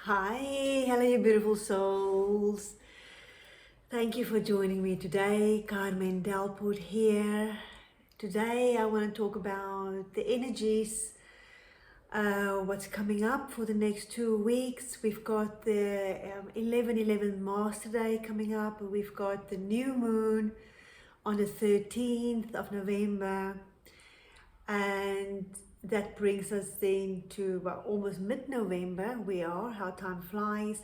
Hi, hello you beautiful souls. Thank you for joining me today. Carmen Delport here. Today I want to talk about the energies, what's coming up for the next 2 weeks. We've got the 11/11 Master Day coming up. We've got the new moon on the 13th of November, and that brings us then to almost mid-November. How time flies.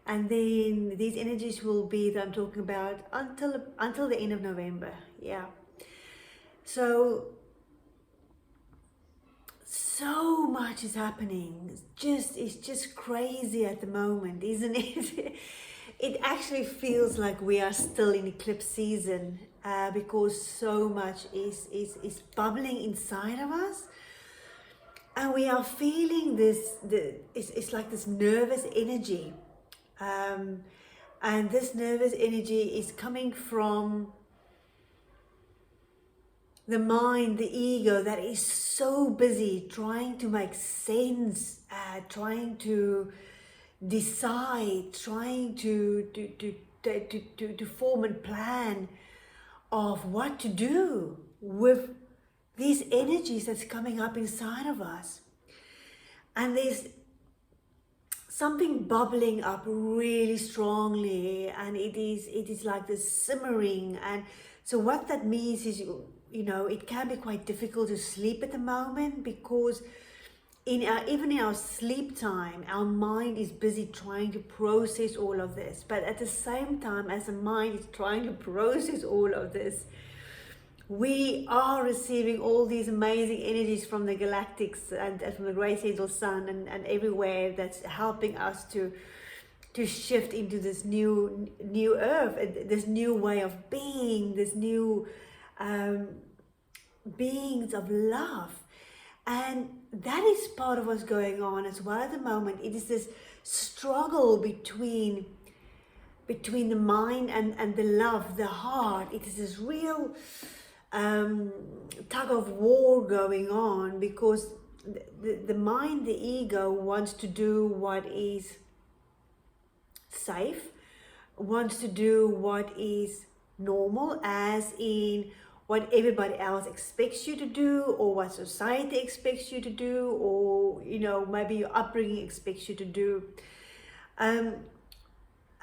And then these energies will be that I'm talking about until the end of November. Yeah. So much is happening. It's just crazy at the moment, isn't it? It actually feels like we are still in eclipse season, because so much is bubbling inside of us. And we are feeling it's like this nervous energy. And this nervous energy is coming from the mind, the ego, that is so busy trying to make sense, trying to decide, trying to form a plan of what to do with these energies that's coming up inside of us. And there's something bubbling up really strongly, and it is like this simmering. And so what that means is, it can be quite difficult to sleep at the moment, because even in our sleep time, our mind is busy trying to process all of this. But at the same time, as the mind is trying to process all of this, we are receiving all these amazing energies from the galactics and from the great angel sun and everywhere, that's helping us to shift into this new earth, this new way of being, this new beings of love. And that is part of what's going on as well at the moment. It is this struggle between the mind and the love, the heart. It is this real tug of war going on, because the mind, the ego, wants to do what is safe, wants to do what is normal, as in what everybody else expects you to do, or what society expects you to do, or maybe your upbringing expects you to do.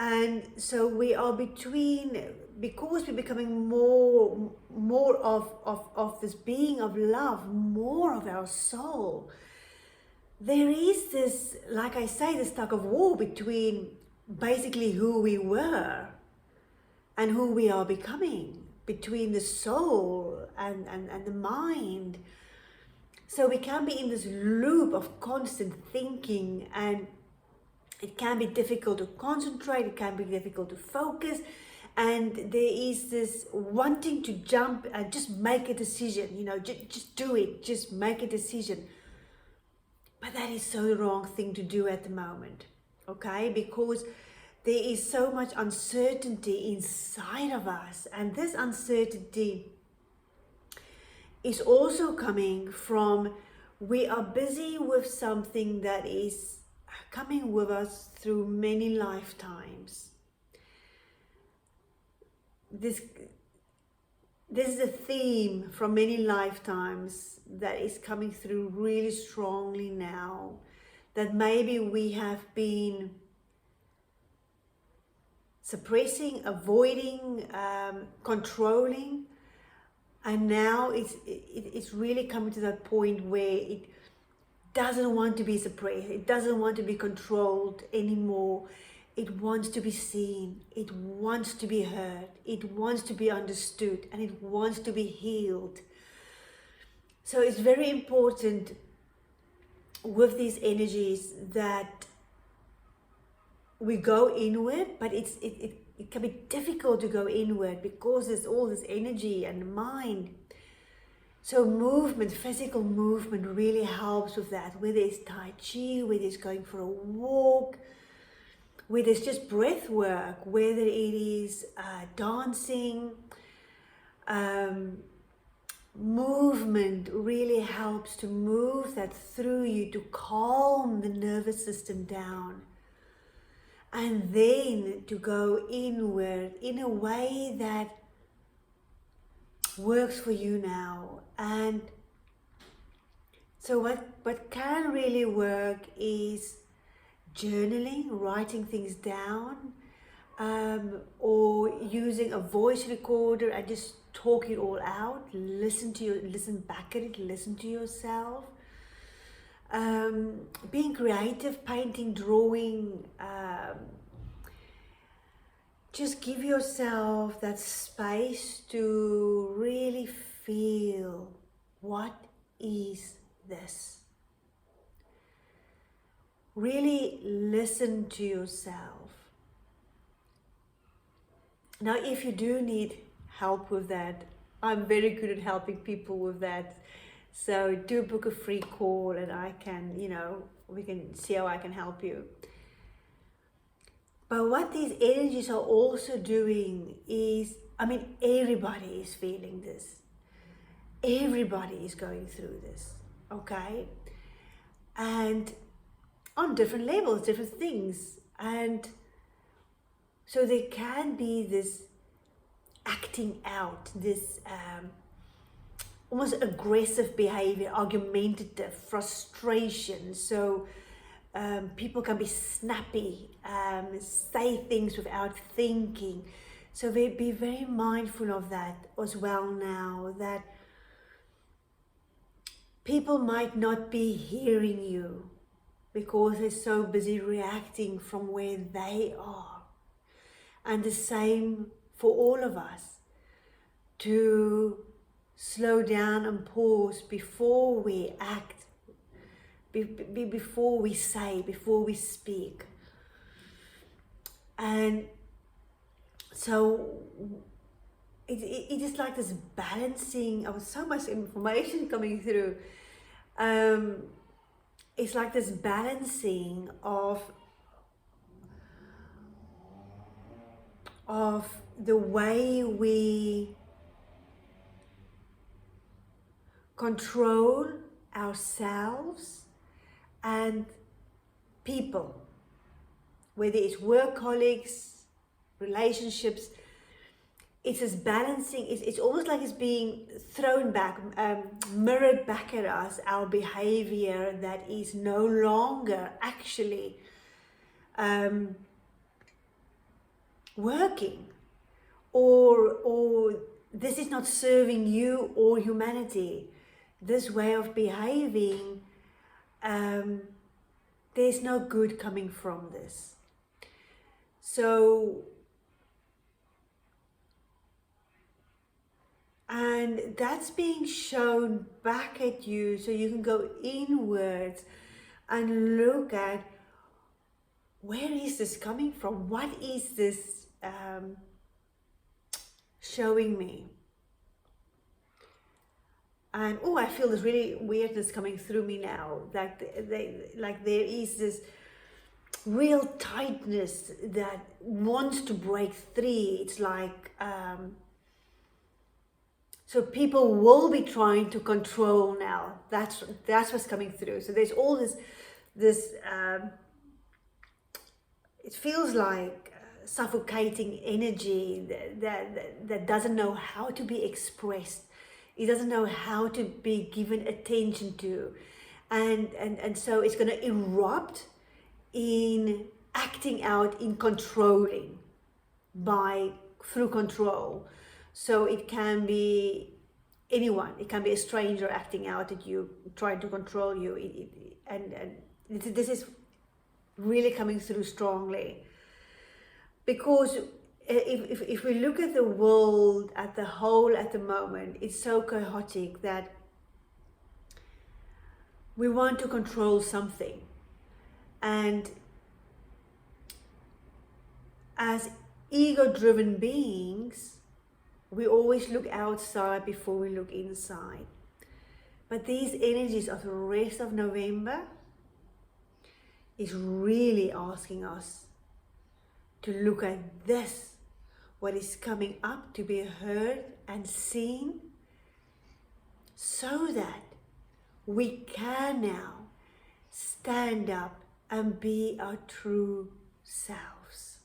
And so we are because we're becoming more of this being of love, more of our soul. There is this, like I say, this tug of war between basically who we were and who we are becoming, between the soul and the mind. So we can be in this loop of constant thinking, and it can be difficult to concentrate, it can be difficult to focus, and there is this wanting to jump and just make a decision, just do it, just make a decision. But that is so the wrong thing to do at the moment, okay? Because there is so much uncertainty inside of us, and this uncertainty is also coming from, we are busy with something that is coming with us through many lifetimes. This is a theme from many lifetimes that is coming through really strongly now, that maybe we have been suppressing, avoiding, controlling, and now it's really coming to that point where it doesn't want to be suppressed, it doesn't want to be controlled anymore. It wants to be seen, it wants to be heard, it wants to be understood, and it wants to be healed. So it's very important with these energies that we go inward, but it can be difficult to go inward because there's all this energy and the mind. So movement, physical movement, really helps with that. Whether it's Tai Chi, whether it's going for a walk, whether it's just breath work, whether it is dancing, movement really helps to move that through you, to calm the nervous system down. and then to go inward in a way that works for you now. And so what can really work is journaling, writing things down, or using a voice recorder and just talk it all out. Listen back at it, listen to yourself. Being creative, painting, drawing. Just give yourself that space to really feel, what is this? Really listen to yourself. Now, if you do need help with that, I'm very good at helping people with that. So do book a free call and I can, we can see how I can help you. But what these energies are also doing is, everybody is feeling this. Everybody is going through this, okay? And on different levels, different things. And so there can be this acting out, this almost aggressive behavior, argumentative, frustration. So people can be snappy, say things without thinking. So be very mindful of that as well now, that people might not be hearing you because they're so busy reacting from where they are. And the same for all of us, to slow down and pause before we act, before we say, before we speak. And so it is like this balancing of so much information coming through. It's like this balancing of the way we control ourselves and people, whether it's work colleagues, relationships. It's this balancing, it's almost like it's being thrown back, mirrored back at us, our behavior that is no longer actually working, or this is not serving you or humanity. This way of behaving, there's no good coming from this. So, and that's being shown back at you, so you can go inwards and look at, where is this coming from? What is this showing me? And I feel this really weirdness coming through me now, that there is this real tightness that wants to break free. It's like so people will be trying to control now. That's what's coming through. So there's all this it feels like suffocating energy that doesn't know how to be expressed. It doesn't know how to be given attention to. And so it's going to erupt in acting out, in controlling through control. So it can be anyone. It can be a stranger acting out at you, trying to control you. And this is really coming through strongly, because if we look at the world at the whole at the moment, it's so chaotic that we want to control something. And as ego-driven beings, we always look outside before we look inside. But these energies of the rest of November is really asking us to look at this, what is coming up, to be heard and seen, so that we can now stand up and be our true selves.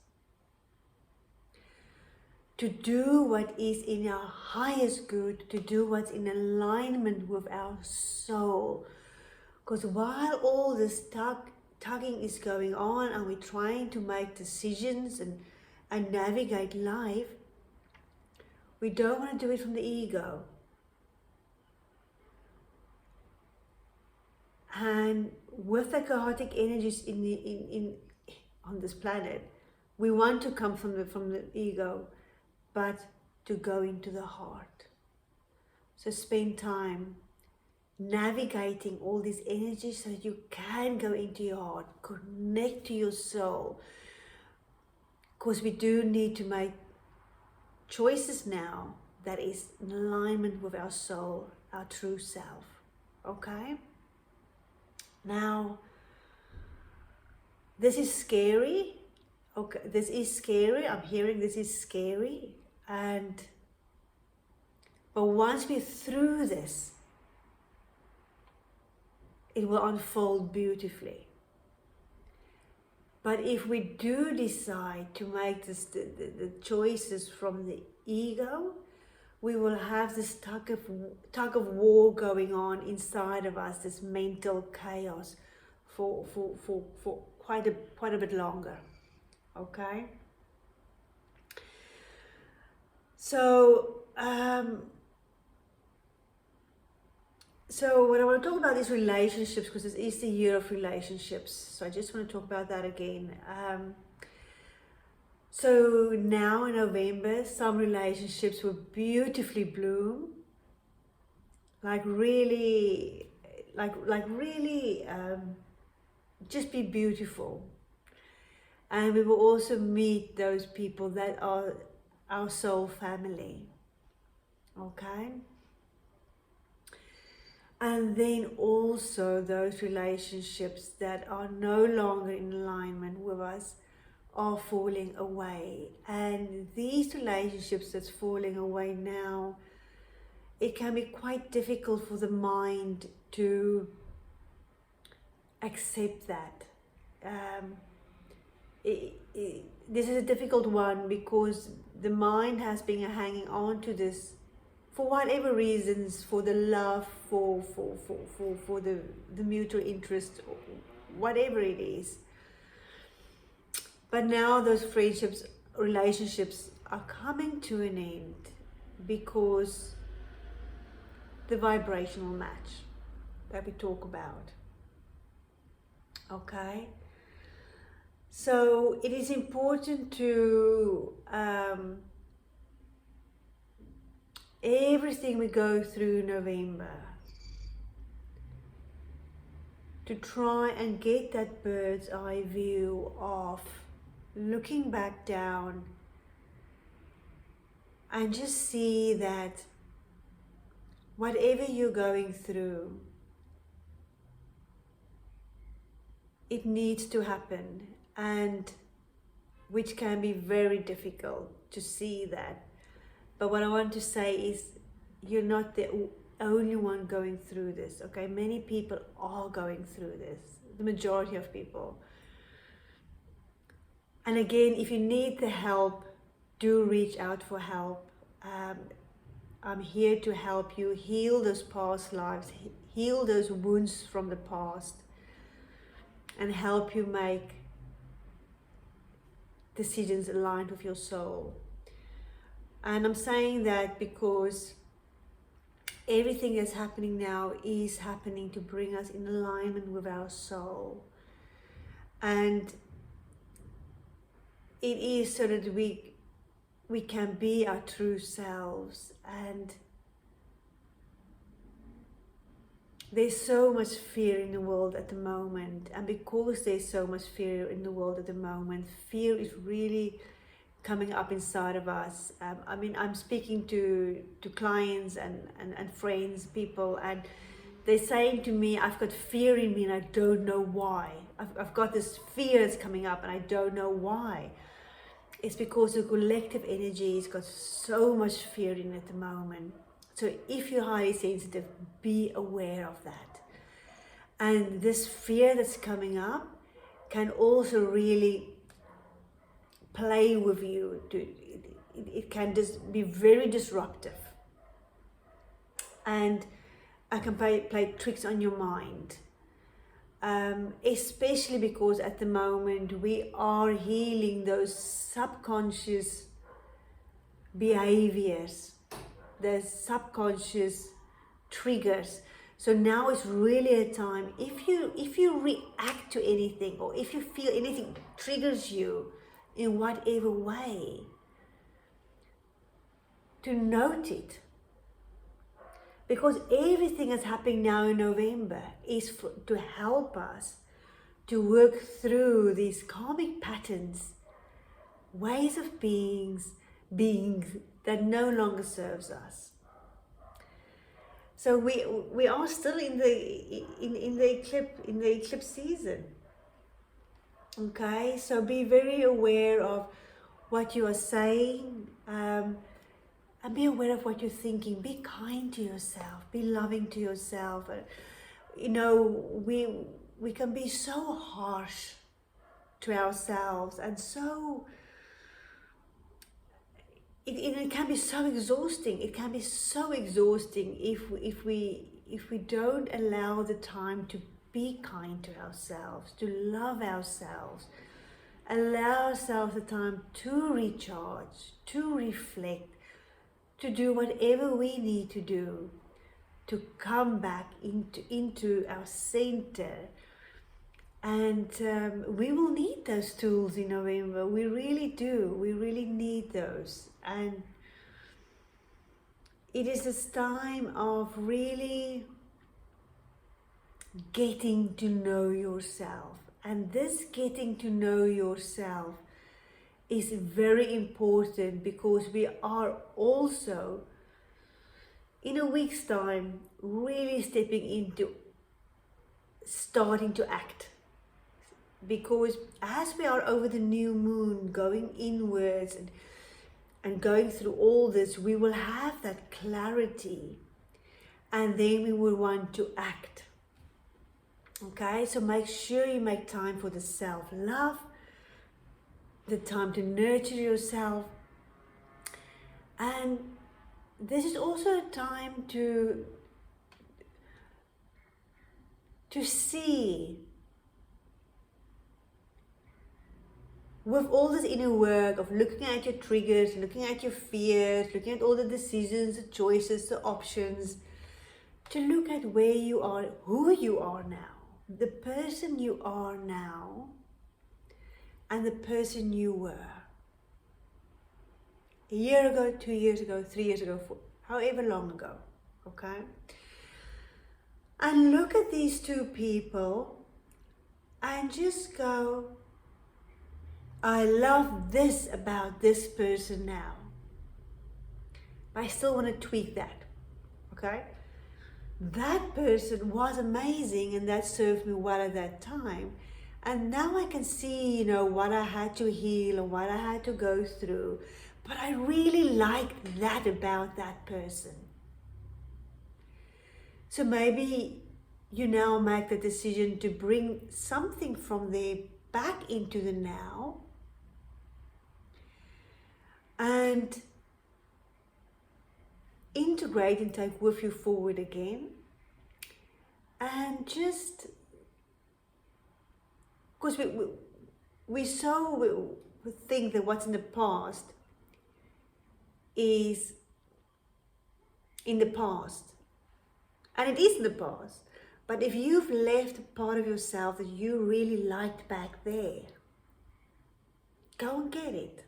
To do what is in our highest good, to do what's in alignment with our soul. Because while all this tugging is going on and we're trying to make decisions and navigate life, we don't want to do it from the ego. And with the chaotic energies on this planet, we want to come from the ego, but to go into the heart. So spend time navigating all these energies so that you can go into your heart, connect to your soul. Because we do need to make choices now that is in alignment with our soul, our true self. Okay? Now, this is scary. Okay, this is scary. I'm hearing this is scary. But once we're through this, it will unfold beautifully. But if we do decide to make the choices from the ego, we will have this tug of war going on inside of us, this mental chaos for quite a bit longer. Okay? So what I want to talk about is relationships, because this is the year of relationships. So I just want to talk about that again. So now in November, some relationships will beautifully bloom, like really, just be beautiful. And we will also meet those people that are our soul family. Okay? And then also those relationships that are no longer in alignment with us are falling away. And these relationships that's falling away now, it can be quite difficult for the mind to accept that. This is a difficult one because the mind has been hanging on to this for whatever reasons, for the love, for the mutual interest, whatever it is. But now those friendships, relationships are coming to an end because the vibrational match that we talk about. Okay? So it is important to everything we go through November, to try and get that bird's eye view of looking back down and just see that whatever you're going through, it needs to happen, and which can be very difficult to see that. But what I want to say is you're not the only one going through this, okay? Many people are going through this, the majority of people. And again, if you need the help, do reach out for help. I'm here to help you heal those past lives, heal those wounds from the past, and help you make decisions aligned with your soul. And I'm saying that because everything that's happening now is happening to bring us in alignment with our soul. And it is so that we can be our true selves. And there's so much fear in the world at the moment. And because there's so much fear in the world at the moment, fear is really coming up inside of us. I mean, I'm speaking to clients and friends, people, and they're saying to me, I've got fear in me and I don't know why. I've got this fear that's coming up and I don't know why. It's because the collective energy has got so much fear in it at the moment. So if you're highly sensitive, be aware of that. And this fear that's coming up can also really play with you. It can just be very disruptive. And I can play tricks on your mind. Especially because at the moment we are healing those subconscious behaviors, the subconscious triggers. So now is really a time, if you react to anything, or if you feel anything triggers you in whatever way, to note it. Because everything that's happening now in November is to help us to work through these karmic patterns, ways of being that no longer serves us. So we are still in the eclipse season. Okay, so be very aware of what you are saying, and be aware of what you're thinking. Be kind to yourself. Be loving to yourself. You know, we can be so harsh to ourselves, and so it can be so exhausting. It can be so exhausting if we don't allow the time to be kind to ourselves, to love ourselves, allow ourselves the time to recharge, to reflect, to do whatever we need to do to come back into our center. And we will need those tools in November. We really do. We really need those. And it is this time of really getting to know yourself. And this getting to know yourself is very important, because we are also, in a week's time, really stepping into starting to act. Because as we are over the new moon, going inwards and going through all this, we will have that clarity, and then we will want to act. Okay, so make sure you make time for the self-love, the time to nurture yourself. And this is also a time to see, with all this inner work of looking at your triggers, looking at your fears, looking at all the decisions, the choices, the options, to look at where you are, who you are now, the person you are now, and the person you were a year ago, 2 years ago, 3 years ago, however long ago, okay? And look at these two people and just go, I love this about this person now. I still want to tweak that, okay? That person was amazing and that served me well at that time. And now I can see, you know, what I had to heal and what I had to go through. But I really liked that about that person. So maybe you now make the decision to bring something from there back into the now. And integrate and take with you forward again. And just, because we think that what's in the past is in the past. And it is in the past. But if you've left a part of yourself that you really liked back there, go and get it.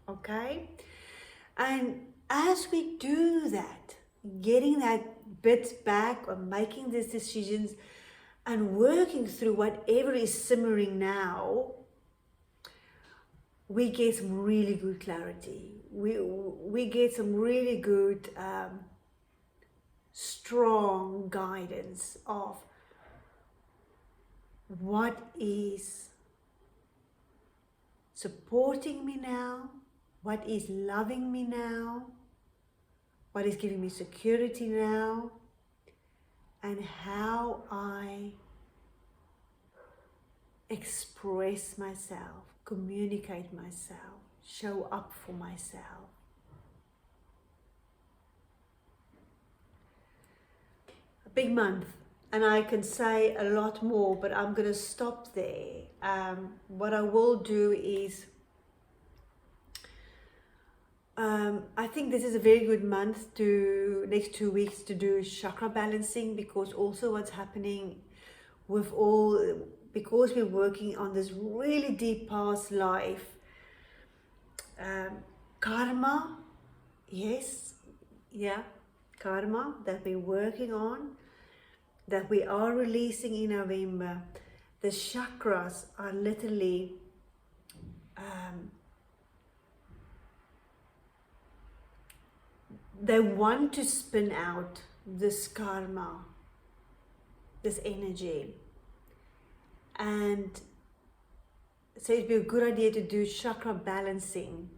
Okay? And as we do that, getting that bit back or making these decisions and working through whatever is simmering now, we get some really good clarity. We get some really good, strong guidance of what is supporting me now, what is loving me now, what is giving me security now, and how I express myself, communicate myself, show up for myself. A big month, and I can say a lot more, but I'm going to stop there. What I will do is, I think this is a very good month to, next 2 weeks, to do chakra balancing, because also what's happening with all, because we're working on this really deep past life, karma, yes, yeah, karma that we're working on, that we are releasing in November. The chakras are literally they want to spin out this karma, this energy. And so it'd be a good idea to do chakra balancing,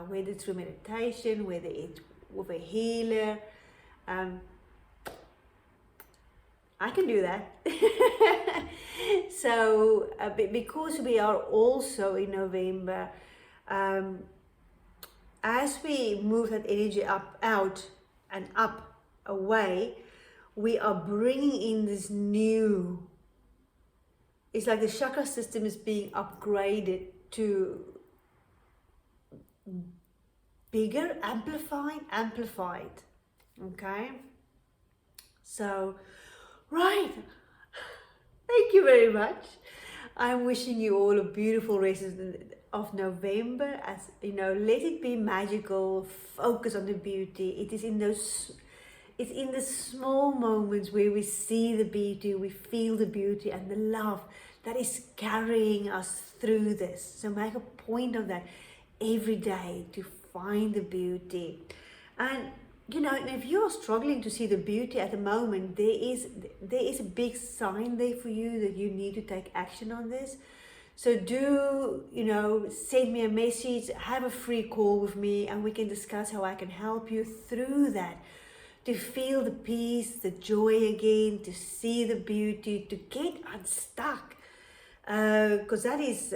whether it's through meditation, whether it's with a healer. I can do that. So because we are also in November, as we move that energy up, out and up, away, we are bringing in this new, it's like the chakra system is being upgraded to bigger, amplified, okay? So, right, thank you very much. I'm wishing you all a beautiful rest of November. As you know, let it be magical. Focus on the beauty. It is in those, it's in the small moments where we see the beauty, we feel the beauty and the love that is carrying us through this. So make a point of that every day, to find the beauty. And you know, if you're struggling to see the beauty at the moment, there is a big sign there for you that you need to take action on this. So do, you know, send me a message, have a free call with me, and we can discuss how I can help you through that, to feel the peace, the joy again, to see the beauty, to get unstuck. Because that is,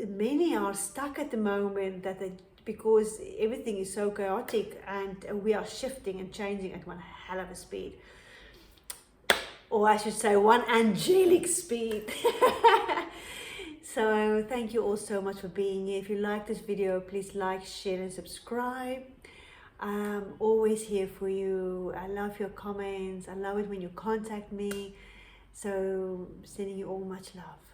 many are stuck at the moment, that because everything is so chaotic, and we are shifting and changing at one hell of a speed. Or I should say, one angelic speed. So thank you all so much for being here. If you like this video, please like, share and subscribe. I'm always here for you. I love your comments. I love it when you contact me. So sending you all much love.